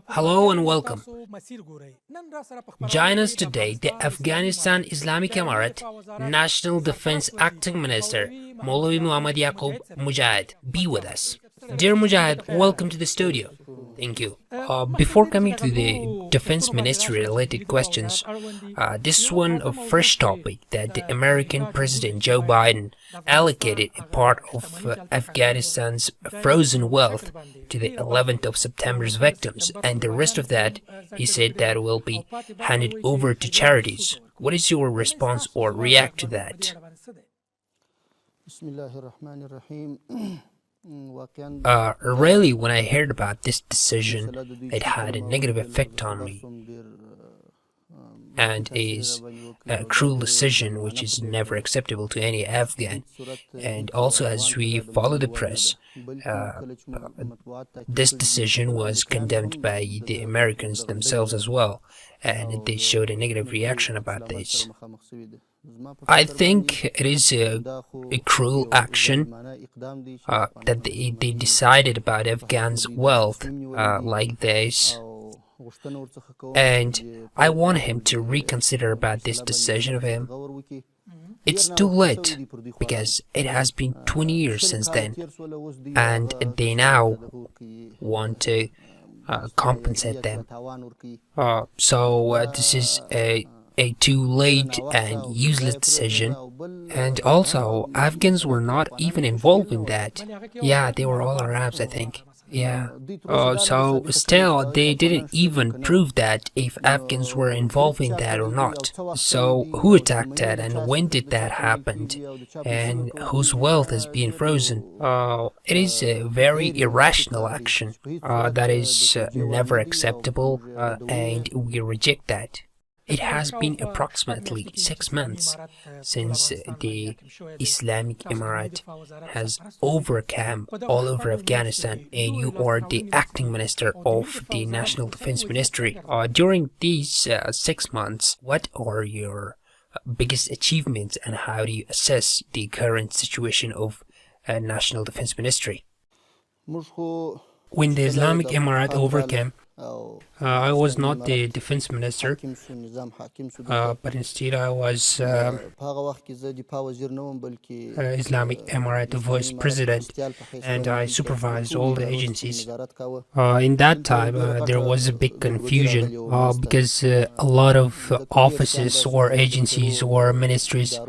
Hello and welcome. Join us today, the Afghanistan Islamic Emirate National Defense Acting Minister, Maulvi Muhammad Yaqub Mujahid. Be with us. Dear Mujahid, welcome to the studio. Thank you. Before coming to the Defense Ministry related questions, this is one of first topic that the American President Joe Biden allocated a part of Afghanistan's frozen wealth to the 11th of September's victims, and the rest of that, he said, that will be handed over to charities. What is your response or react to that? Really, when I heard about this decision, it had a negative effect on me, and is a cruel decision which is never acceptable to any Afghan. And also, as we follow the press, this decision was condemned by the Americans themselves as well, and they showed a negative reaction about this. I think it is a cruel action that they decided about Afghans' wealth like this, and I want him to reconsider about this decision of him. It's too late, because it has been 20 years since then, and they now want to compensate them. So this is a too late and useless decision. And also, Afghans were not even involved in that. Yeah, they were all Arabs, I think. Yeah. So still, they didn't even prove that if Afghans were involved in that or not. So who attacked that, and when did that happen, and whose wealth is being frozen? It is a very irrational action that is never acceptable, and we reject that. It has been approximately 6 months since the Islamic Emirate has overcome all over Afghanistan, and you are the acting minister of the National Defense Ministry. During these 6 months, what are your biggest achievements, and how do you assess the current situation of National Defense Ministry? When the Islamic Emirate overcame, I was not the defense minister, but instead I was Islamic Emirate vice president, and I supervised all the agencies. In that time, there was a big confusion because a lot of offices or agencies or ministries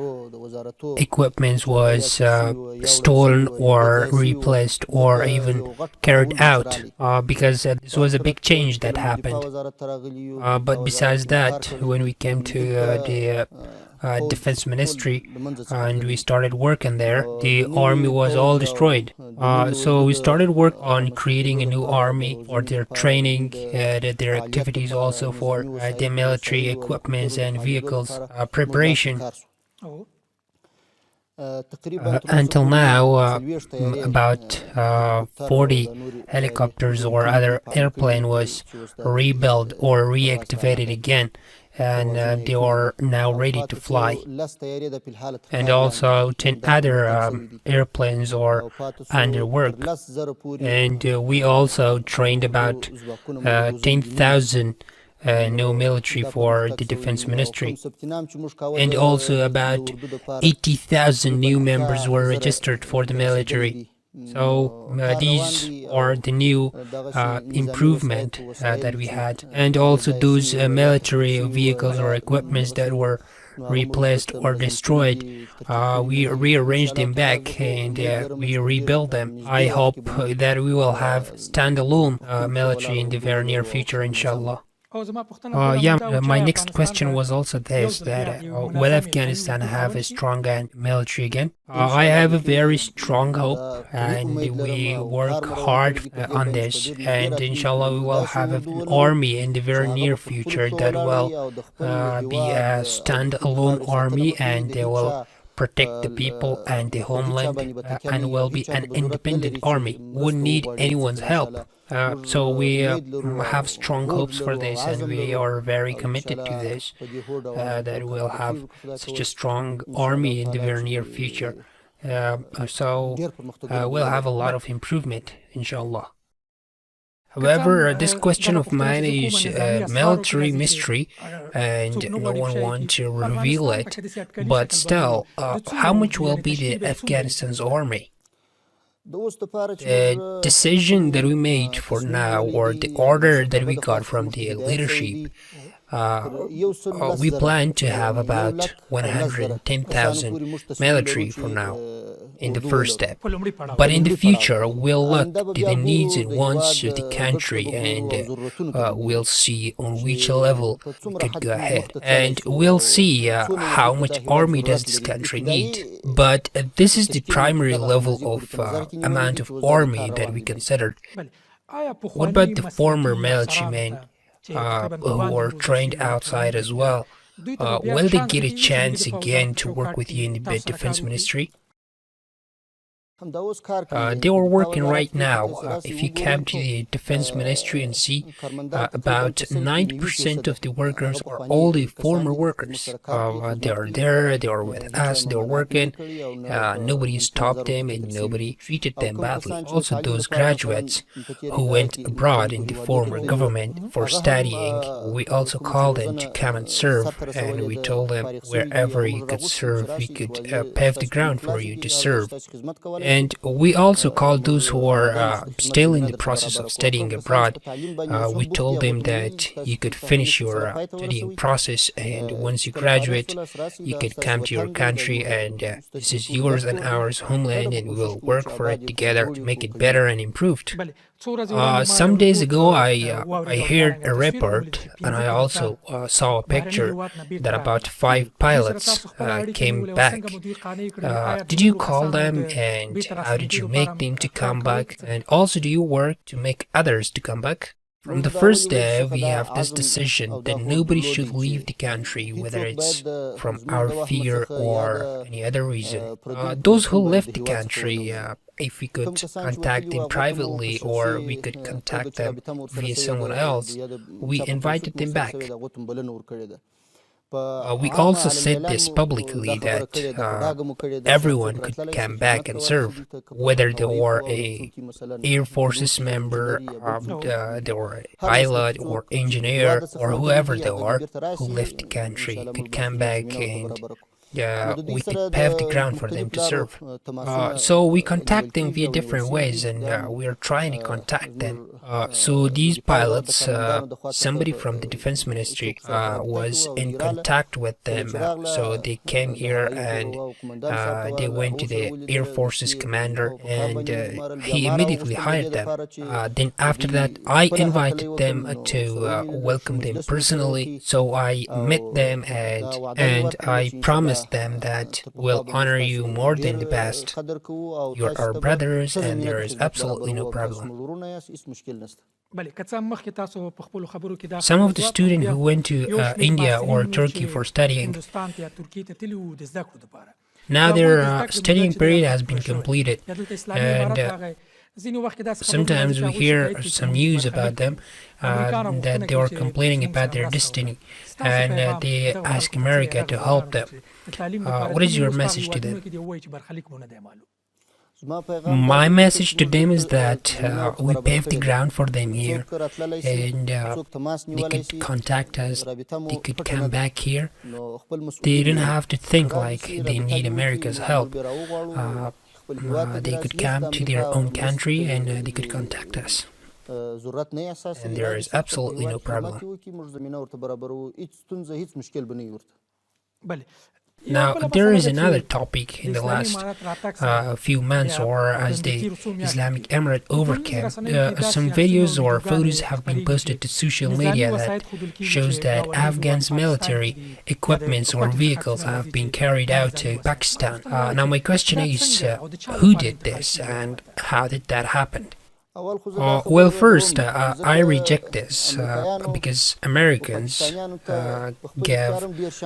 equipment was stolen or replaced or even carried out, because this was a big change that happened. But besides that, when we came to the defense ministry and we started working there, the army was all destroyed. So we started work on creating a new army for their training, their activities, also for their military equipments and vehicles preparation. Until now, about 40 helicopters or other airplane was rebuilt or reactivated again, and they are now ready to fly. And also 10 other airplanes are under work, and we also trained about 10,000 new military for the defense ministry, and also about 80,000 new members were registered for the military. So these are the new improvement that we had, and also those military vehicles or equipments that were replaced or destroyed, we rearranged them back and we rebuilt them. I hope that we will have standalone military in the very near future, inshallah. My next question was also this, that will Afghanistan have a strong military again? I have a very strong hope, and we work hard on this, and inshallah we will have an army in the very near future that will be a standalone army, and they will protect the people and the homeland, and will be an independent army. Wouldn't need anyone's help. So we have strong hopes for this, and we are very committed to this, that we'll have such a strong army in the very near future. So we'll have a lot of improvement, inshallah. However, this question of mine is a military mystery, and no one wants to reveal it. But still, how much will be the Afghanistan's army? The decision that we made for now, or the order that we got from the leadership, we plan to have about 110,000 military for now in the first step. But in the future, we'll look to the needs and wants of the country, and we'll see on which level we could go ahead. And we'll see how much army does this country need. But this is the primary level of amount of army that we considered. What about the former military men who were trained outside as well? Will they get a chance again to work with you in the defense ministry? They were working right now. If you come to the defense ministry and see, about 90% of the workers are all the former workers. They are there, they are with us, they are working. Nobody stopped them and nobody treated them badly. Also, those graduates who went abroad in the former government for studying, we also called them to come and serve, and we told them wherever you could serve, we could pave the ground for you to serve. And we also called those who are still in the process of studying abroad. We told them that you could finish your studying process, and once you graduate, you could come to your country, and this is yours and ours homeland, and we will work for it together to make it better and improved. Some days ago, I heard a report, and I also saw a picture that about 5 pilots came back. Did you call them, and how did you make them to come back? And also, do you work to make others to come back? From the first day, we have this decision that nobody should leave the country, whether it's from our fear or any other reason. Those who left the country, if we could contact them privately or we could contact them via someone else, we invited them back. We also said this publicly, that everyone could come back and serve, whether they were a Air Forces member, they were a pilot or engineer, or whoever they are who left the country could come back, and we could pave the ground for them to serve. So we contact them via different ways, and we are trying to contact them. So these pilots, somebody from the defense ministry was in contact with them. So they came here and they went to the Air Force's commander, and he immediately hired them. Then after that, I invited them to welcome them personally. So I met them, and I promised them that we'll honor you more than the past. You're our brothers, and there is absolutely no problem. Some of the students who went to India or Turkey for studying, now their studying period has been completed, and sometimes we hear some news about them that they are complaining about their destiny, and they ask America to help them. What is your message to them? My message to them is that we paved the ground for them here, and they could contact us, they could come back here. They don't have to think like they need America's help. They could come to their own country and they could contact us. And there is absolutely no problem. Now, there is another topic in the last few months, or as the Islamic Emirate overcame. Some videos or photos have been posted to social media that shows that Afghan's military equipments or vehicles have been carried out to Pakistan. Now, my question is, who did this and how did that happen? Well, first, I reject this because Americans gave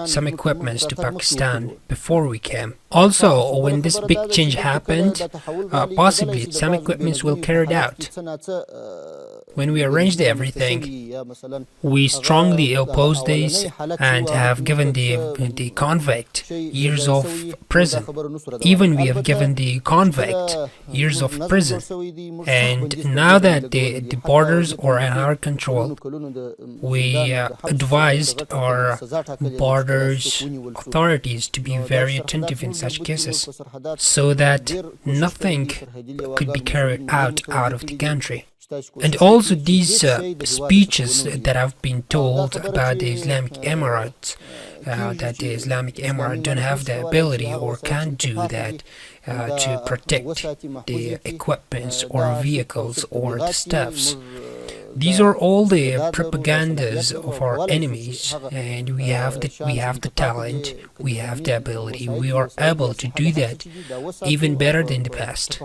some equipments to Pakistan before we came. Also, when this big change happened, possibly some equipments will carried out. When we arranged everything, we strongly oppose this and have given the convict years of prison. Even we have given the convict years of prison. And now that the borders are in our control, we advised our borders authorities to be very attentive in such cases, so that nothing could be carried out of the country. And also these speeches that have been told about the Islamic Emirates, that the Islamic Emirate don't have the ability or can't do that to protect the equipments or vehicles or the stuffs. These are all the propagandas of our enemies, and we have the talent, we have the ability, we are able to do that even better than the past.